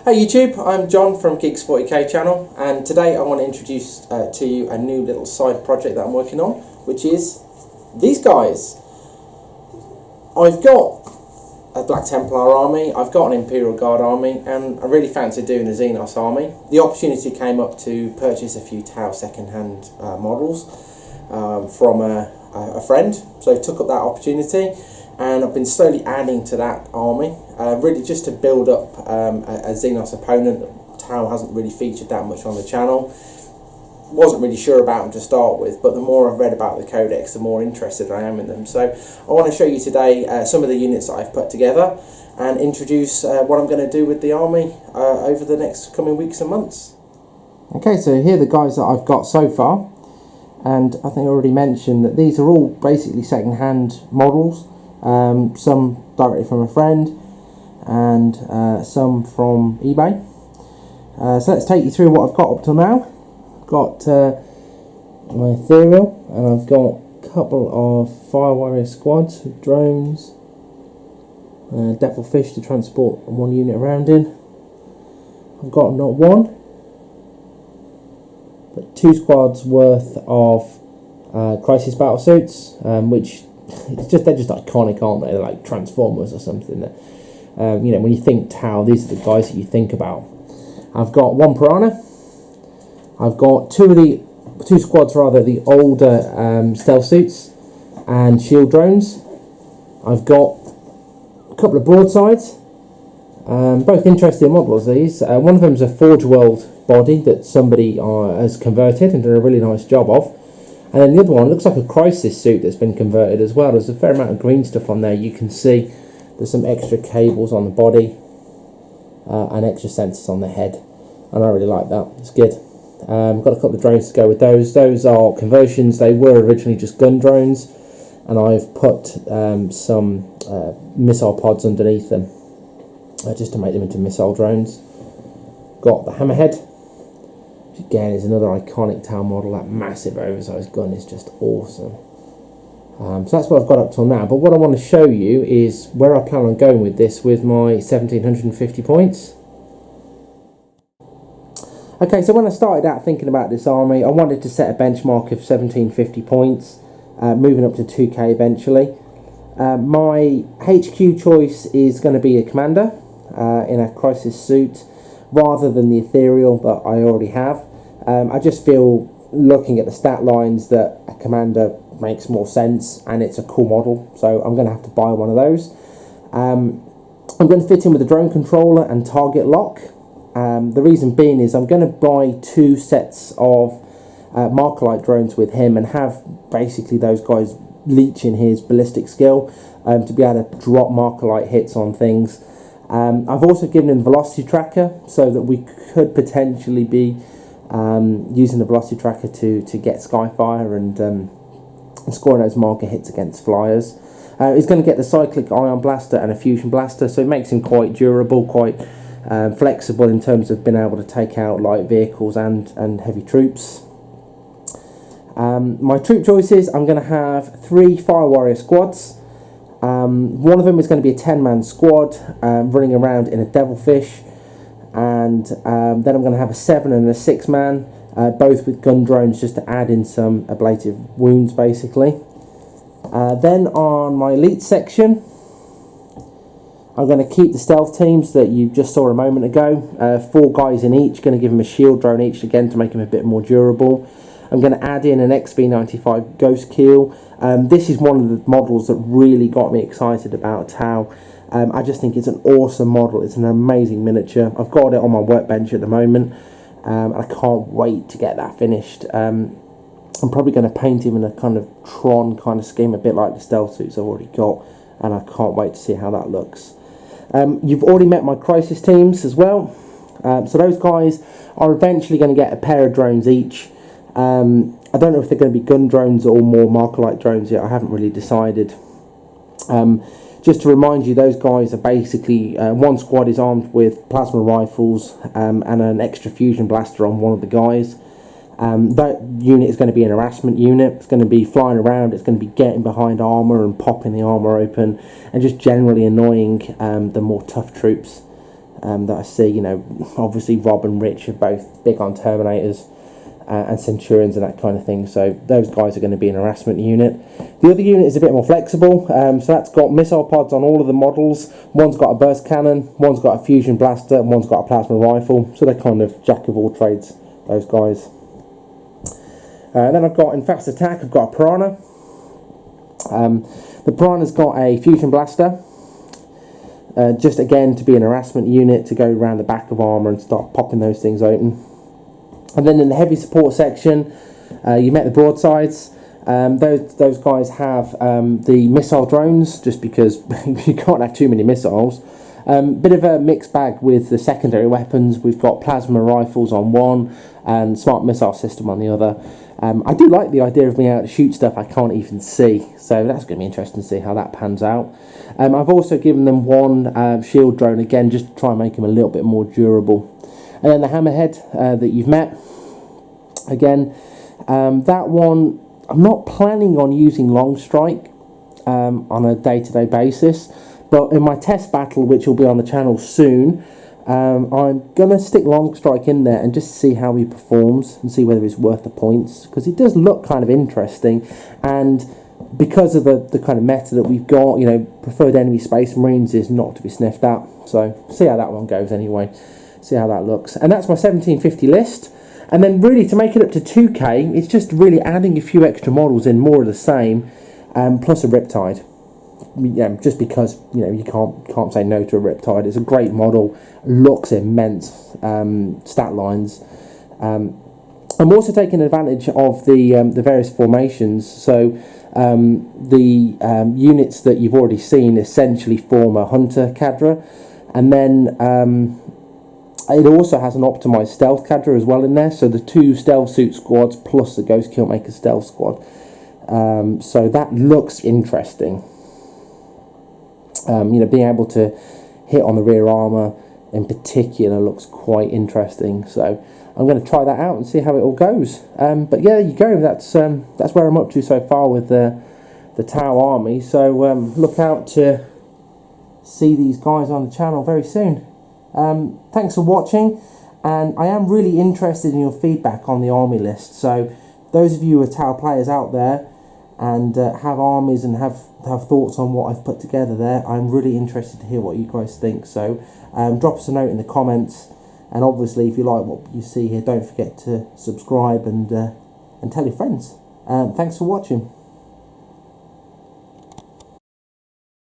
Hey YouTube, I'm John from Geeks40k channel, and today I want to introduce to you a new little side project that I'm working on, which is these guys. I've got a Black Templar army, I've got an Imperial Guard army, and I really fancy doing a Xenos army. The opportunity came up to purchase a few Tau second-hand models from a friend, so I took up that opportunity. And I've been slowly adding to that army, really just to build up a Xenos opponent. Tau hasn't really featured that much on the channel. Wasn't really sure about them to start with, but the more I've read about the codex, the more interested I am in them. So I want to show you today some of the units that I've put together and introduce what I'm going to do with the army over the next coming weeks and months. Okay, so here are the guys that I've got so far, and I think I already mentioned that these are all basically second-hand models. Some directly from a friend and some from eBay. So let's take you through what I've got up till now. I've got my Ethereal, and I've got a couple of Fire Warrior squads with drones, Devilfish to transport one unit around in. I've got not one, but two squads worth of Crisis battle suits, which they're just iconic, aren't they? They're like Transformers or something. That you know, when you think Tau, these are the guys that you think about. I've got one Piranha. I've got two squads rather, the older stealth suits and shield drones. I've got a couple of broadsides, both interesting models. These one of them is a Forge World body that somebody has converted and done a really nice job of. And then the other one looks like a Crisis suit that's been converted as well. There's a fair amount of green stuff on there. You can see there's some extra cables on the body and extra sensors on the head. And I really like that. It's good. Got a couple of drones to go with those. Those are conversions. They were originally just gun drones. And I've put some missile pods underneath them just to make them into missile drones. Got the Hammerhead. Again, is another iconic Tau model. That massive oversized gun is just awesome. So that's what I've got up till now. But what I want to show you is where I plan on going with this with my 1750 points. Okay, so when I started out thinking about this army, I wanted to set a benchmark of 1750 points, moving up to 2k eventually. My HQ choice is going to be a commander in a Crisis suit, rather than the Ethereal that I already have. I just feel, looking at the stat lines, that a commander makes more sense and it's a cool model, so I'm going to have to buy one of those. I'm going to fit in with a drone controller and target lock. The reason being is I'm going to buy two sets of Markerlight drones with him and have basically those guys leeching his ballistic skill to be able to drop Markerlight hits on things. I've also given him velocity tracker so that we could potentially be using the velocity tracker to get Skyfire and scoring those marker hits against flyers. He's going to get the cyclic ion blaster and a fusion blaster, so it makes him quite durable, quite flexible in terms of being able to take out light vehicles and heavy troops. My troop choices, I'm going to have 3 Fire Warrior squads. One of them is going to be a 10-man squad running around in a Devilfish, and then I'm going to have a 7 and a 6-man, both with gun drones, just to add in some ablative wounds basically. Then on my elite section, I'm going to keep the stealth teams that you just saw a moment ago, 4 guys in each, going to give them a shield drone each again to make them a bit more durable. I'm going to add in an XB95 Ghost Keel. This is one of the models that really got me excited about Tau. I just think it's an awesome model. It's an amazing miniature. I've got it on my workbench at the moment, and I can't wait to get that finished. I'm probably going to paint him in a kind of Tron kind of scheme, a bit like the stealth suits I've already got, and I can't wait to see how that looks. You've already met my Crisis teams as well. So those guys are eventually going to get a pair of drones each. I don't know if they're going to be gun drones or more Markerlight drones yet. I haven't really decided. Just to remind you, those guys are basically, one squad is armed with plasma rifles and an extra fusion blaster on one of the guys. That unit is going to be an harassment unit. It's going to be flying around, it's going to be getting behind armour and popping the armour open and just generally annoying the more tough troops. that I see. You know, obviously Rob and Rich are both big on Terminators and Centurions and that kind of thing, so those guys are going to be an harassment unit. The other unit is a bit more flexible, so that's got missile pods on all of the models. One's got a burst cannon, one's got a fusion blaster, and one's got a plasma rifle, so they're kind of jack of all trades, those guys. And then I've got, in fast attack, I've got a Piranha. The Piranha's got a fusion blaster, just again to be an harassment unit, to go around the back of armour and start popping those things open. And then in the heavy support section, you met the broadsides. Those guys have the missile drones, just because you can't have too many missiles. Bit of a mixed bag with the secondary weapons. We've got plasma rifles on one and smart missile system on the other. I do like the idea of being able to shoot stuff I can't even see, so that's going to be interesting to see how that pans out. I've also given them one shield drone, again, just to try and make them a little bit more durable. And then the Hammerhead that you've met, again, that one I'm not planning on using Long Strike on a day-to-day basis, but in my test battle, which will be on the channel soon, I'm going to stick Long Strike in there and just see how he performs and see whether it's worth the points, because he does look kind of interesting, and because of the kind of meta that we've got, you know, preferred enemy Space Marines is not to be sniffed at, so see how that one goes anyway. See how that looks. And that's my 1750 list. And then really to make it up to 2k, it's just really adding a few extra models in, more of the same, plus a Riptide. Yeah, just because, you know, you can't say no to a Riptide. It's a great model, looks immense, stat lines. I'm also taking advantage of the various formations. So the units that you've already seen essentially form a Hunter cadre, and then it also has an optimised stealth cadre as well in there, so the 2 stealth suit squads plus the Ghost Killmaker stealth squad. So that looks interesting. You know, being able to hit on the rear armour in particular looks quite interesting. So I'm going to try that out and see how it all goes. But yeah, there you go. That's where I'm up to so far with the Tau army. So look out to see these guys on the channel very soon. Thanks for watching, and I am really interested in your feedback on the army list. So those of you who are Tau players out there and have armies and have thoughts on what I've put together there, I'm really interested to hear what you guys think. So drop us a note in the comments, and obviously if you like what you see here, don't forget to subscribe and tell your friends. Thanks for watching.